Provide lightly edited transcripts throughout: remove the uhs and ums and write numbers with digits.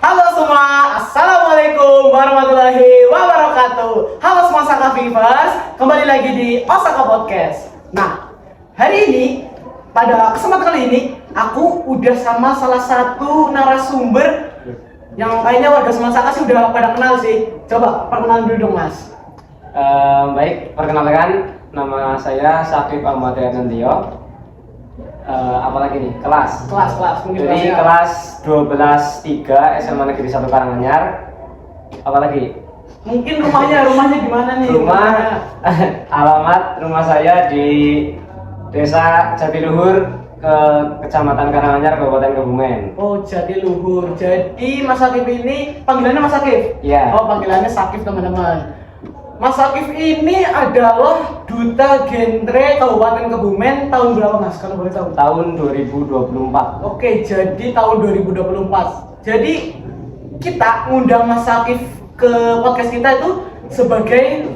Halo semua, Assalamualaikum warahmatullahi wabarakatuh. Halo semua Osaka Vivers, kembali lagi di Osaka Podcast. Nah, hari ini, pada kesempatan kali ini, aku udah sama salah satu narasumber yang kayaknya warga semua Osaka sih udah pada kenal sih. Coba perkenalan dulu dong, Mas. Baik, perkenalkan, nama saya Syakif Ahmad Nantio. Apalagi nih, kelas Mungkin jadi kelasnya. kelas 12 3 SMA Negeri 1 Karanganyar. Apalagi Mungkin rumahnya di mana nih? rumah alamat rumah saya di Desa Jatiluhur, Kecamatan Karanganyar, Kabupaten Kebumen. Oh, Jatiluhur. Jadi Mas Sakif ini panggilannya Mas Sakif? Iya. Oh, panggilannya Sakif, teman-teman. Mas Sakif ini adalah Duta Genre Kabupaten Kebumen tahun berapa, Mas? Kalau boleh tahu. Tahun 2024. Oke, jadi tahun 2024. Jadi kita ngundang Mas Sakif ke podcast kita itu sebagai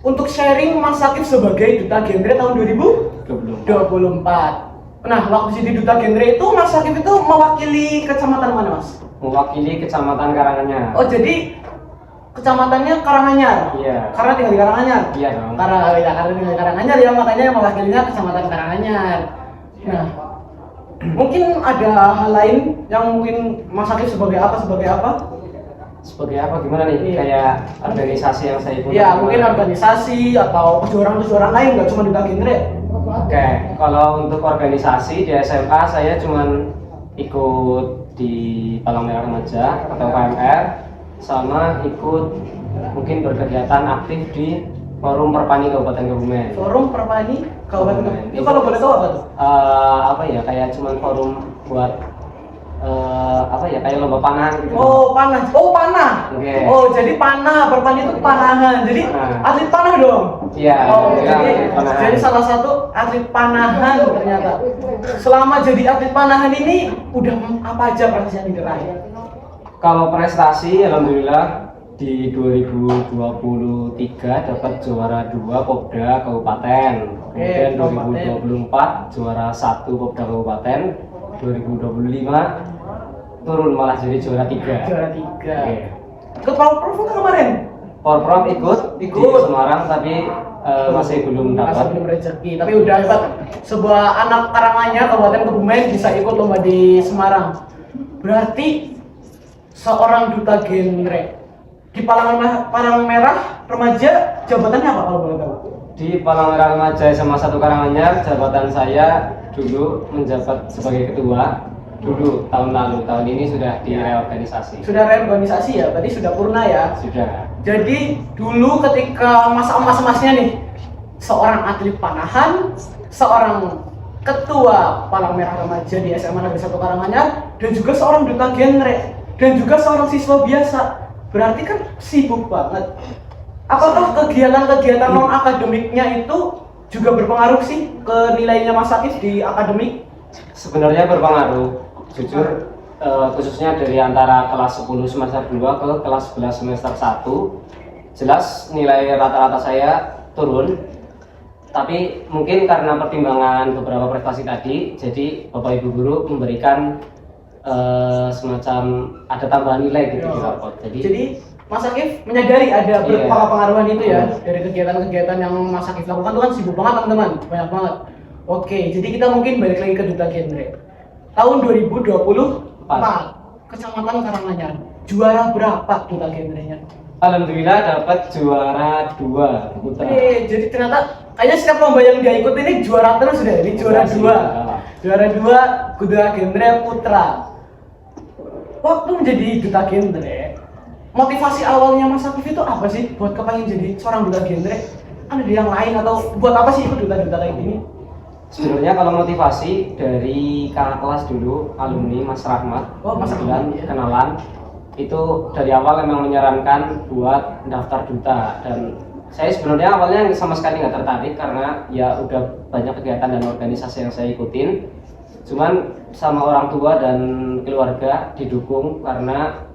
untuk sharing Mas Sakif sebagai Duta Genre tahun 2024. Nah, waktu jadi Duta Genre itu Mas Sakif itu mewakili kecamatan mana, Mas? Mewakili Kecamatan Karanganyar. Oh, jadi kecamatannya Karanganyar. Iya. Karena tinggal di Karanganyar. Iya dong. Karena tinggal di Karanganyar ya, makanya yang mewakilinya kecamatan Karanganyar. Nah, mungkin ada hal lain yang mungkin Mas Sakif sebagai apa? Sebagai apa, gimana nih? Iya. Kayak organisasi yang saya ikuti. Ya, mungkin organisasi atau kejuaraan lain, nggak cuma Duta Genre. Oke, kalau untuk organisasi di SMA saya cuman ikut di Palang Merah Remaja atau PMR, sama ikut mungkin berkegiatan aktif di Forum Perpani Kabupaten Kebumen. Forum Perpani Kabupaten Kebumen. Itu Itu- kalau boleh tahu apa tuh? Apa ya, kayak cuman forum buat apa ya, kayak lomba panah gitu. Oh, panah. Oh, panah. Oke. Oh, jadi panah, Perpani itu panahan. Jadi Nah. atlet panah dong. Iya, Oh, iya, jadi, atlet panahan. jadi salah satu atlet panahan ternyata. Selama jadi atlet panahan ini udah apa aja prestasi yang diraih? Kalau prestasi, alhamdulillah di 2023 dapat juara 2 Popda Kabupaten. Kemudian kabupaten. 2024 juara 1 Popda Kabupaten. 2025 turun malah jadi juara 3. Juara 3. Oke. Ikut Powerproof nggak kemarin? Porprov ikut di Ikut. Semarang, tapi masih belum Masih dapat. belum rezeki, tapi udah hebat. Sebuah anak Karanganyar Kabupaten Kebumen bisa ikut lomba di Semarang. Berarti seorang duta genre di Palang Merah Remaja jabatannya apa kalau boleh tahu? Di Palang Merah Remaja SMA 1 Karanganyar, jabatan saya dulu menjabat sebagai ketua. Dulu tahun lalu, tahun ini sudah direorganisasi. Sudah reorganisasi ya, berarti sudah purna ya. Sudah. Jadi dulu ketika masa emas-emasnya nih, seorang atlet panahan, seorang ketua Palang Merah Remaja di SMA Negeri 1 Karanganyar, dan juga seorang duta genre, dan juga seorang siswa biasa. Berarti kan sibuk banget. Apakah kegiatan-kegiatan non akademiknya itu juga berpengaruh sih ke nilainya Mas Sakif di akademik? Sebenarnya berpengaruh, jujur, khususnya dari antara kelas 10 semester 2 ke kelas 11 semester 1. Jelas nilai rata-rata saya turun, tapi mungkin karena pertimbangan beberapa prestasi tadi, jadi Bapak Ibu Guru memberikan semacam ada tambahan nilai gitu di raport. Jadi Mas Sakif menyadari ada Iya. pengaruhan itu ya dari kegiatan-kegiatan yang Mas Sakif lakukan itu kan sibuk banget teman-teman, banyak banget. Oke, jadi kita mungkin balik lagi ke Duta Genre. Tahun 2024, Kecamatan Karanganyar, juara berapa Duta Genre-nya? Alhamdulillah dapat juara 2 putra. Jadi ternyata kayaknya setiap lomba yang dia ikut ini juara terus sudah, ini juara Makasih. 2. Juara 2 Duta Genre Putra. Waktu menjadi Duta Genre, motivasi awalnya Mas Sakif itu apa sih buat kepengen jadi seorang duta genre? Ada yang lain atau buat apa sih ikut duta-duta kayak gini? Sebenarnya kalau motivasi dari kakak kelas dulu, alumni Mas Rahmat, Oh, Mas kebetulan Rahmat, ya. kenalan, itu dari awal memang menyarankan buat daftar duta, dan saya sebenarnya awalnya sama sekali nggak tertarik karena ya udah banyak kegiatan dan organisasi yang saya ikutin. Cuman sama orang tua dan keluarga didukung karena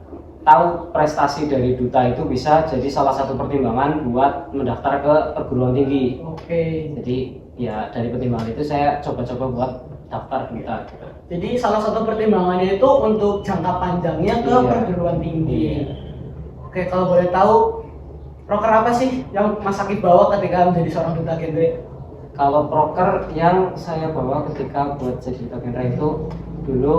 tahu prestasi dari duta itu bisa jadi salah satu pertimbangan buat mendaftar ke perguruan tinggi. Oke. Jadi ya dari pertimbangan itu saya coba-coba buat daftar duta gitu. Jadi salah satu pertimbangannya itu untuk jangka panjangnya ke Iya. perguruan tinggi. Iya. Oke, kalau boleh tahu, proker apa sih yang Mas Akif bawa ketika menjadi seorang duta genre? Kalau proker yang saya bawa ketika buat jadi duta genre itu dulu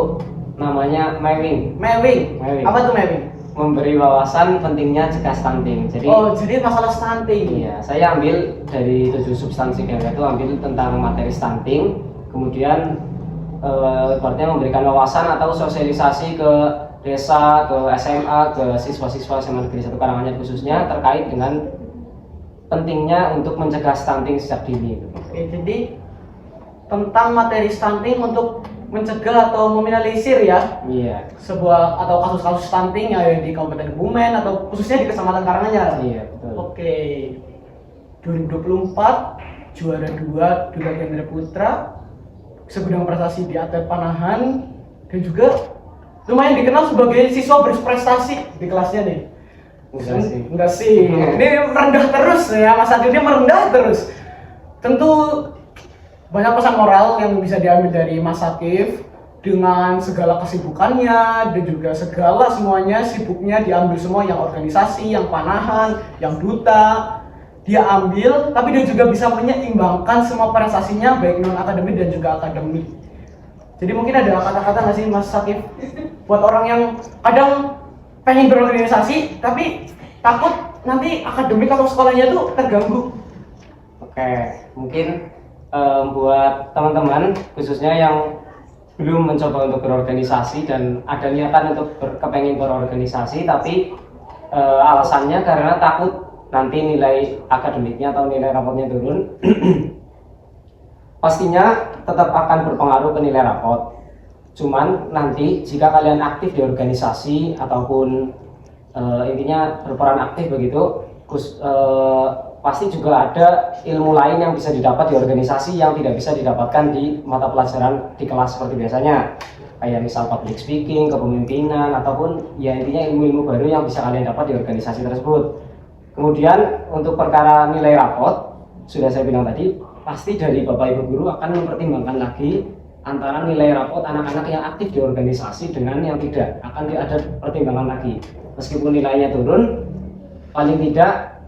namanya Mewing. Mewing. Mewing. Apa tuh Mewing? Memberi wawasan pentingnya cegah stunting. Jadi Oh, jadi masalah stunting. iya, saya ambil dari 7 substansi genre itu ambil tentang materi stunting, kemudian artinya memberikan wawasan atau sosialisasi ke desa, ke SMA, ke siswa-siswa SMA Negeri 1 Karanganyar khususnya terkait dengan pentingnya untuk mencegah stunting sejak dini. Oke, jadi tentang materi stunting untuk mencegah atau meminimalisir ya Iya, sebuah atau kasus-kasus stunting yang ada di Kabupaten Kebumen atau khususnya di Kecamatan Karanganyar. iya betul. Oke. 2024 juara 2 Duta Genre Putra, segudang prestasi di atlet panahan dan juga lumayan dikenal sebagai siswa berprestasi di kelasnya nih. Enggak sih. Enggak sih. Ini merendah terus ya, Mas Adi ini merendah terus. Tentu banyak pesan moral yang bisa diambil dari Mas Akif dengan segala kesibukannya dan juga segala semuanya sibuknya diambil semua, yang organisasi, yang panahan, yang duta dia ambil, tapi dia juga bisa menyeimbangkan semua prestasinya baik non akademik dan juga akademik. Jadi mungkin ada kata-kata nggak sih Mas Akif buat orang yang kadang pengen berorganisasi tapi takut nanti akademik atau sekolahnya tuh terganggu? Oke, mungkin buat teman-teman khususnya yang belum mencoba untuk berorganisasi dan ada niatan untuk kepengen berorganisasi tapi alasannya karena takut nanti nilai akademiknya atau nilai rapotnya turun. Pastinya tetap akan berpengaruh ke nilai rapot. Cuman nanti jika kalian aktif di organisasi ataupun intinya berperan aktif begitu, pasti juga ada ilmu lain yang bisa didapat di organisasi yang tidak bisa didapatkan di mata pelajaran di kelas seperti biasanya. Kayak misal public speaking, kepemimpinan, ataupun ya intinya ilmu-ilmu baru yang bisa kalian dapat di organisasi tersebut. Kemudian untuk perkara nilai rapot, sudah saya bilang tadi, pasti dari Bapak Ibu Guru akan mempertimbangkan lagi antara nilai rapot anak-anak yang aktif di organisasi dengan yang tidak. Akan ada pertimbangan lagi. Meskipun nilainya turun, paling tidak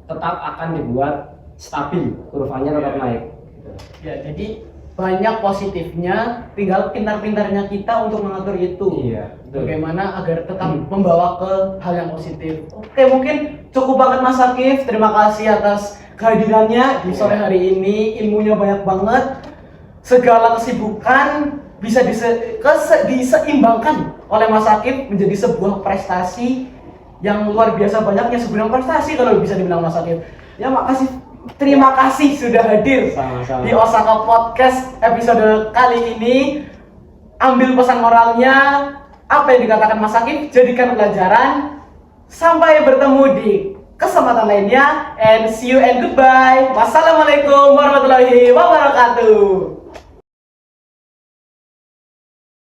tetap akan dibuat stabil, kurvanya tetap naik. Ya, jadi banyak positifnya, tinggal pintar-pintarnya kita untuk mengatur itu. Iya, betul. Bagaimana agar tetap membawa ke hal yang positif. Oke, mungkin cukup banget Mas Akif. Terima kasih atas kehadirannya di sore hari ini. Ilmunya banyak banget. Segala kesibukan bisa diseimbangkan oleh Mas Akif menjadi sebuah prestasi yang luar biasa banyaknya, segudang prestasi kalau bisa dibilang Mas Akif. Ya, makasih. Terima kasih sudah hadir Sama-sama. di Osaka Podcast episode kali ini. Ambil pesan moralnya, apa yang dikatakan Mas Akif, jadikan pelajaran. Sampai bertemu di kesempatan lainnya, and see you and goodbye. Wassalamualaikum warahmatullahi wabarakatuh.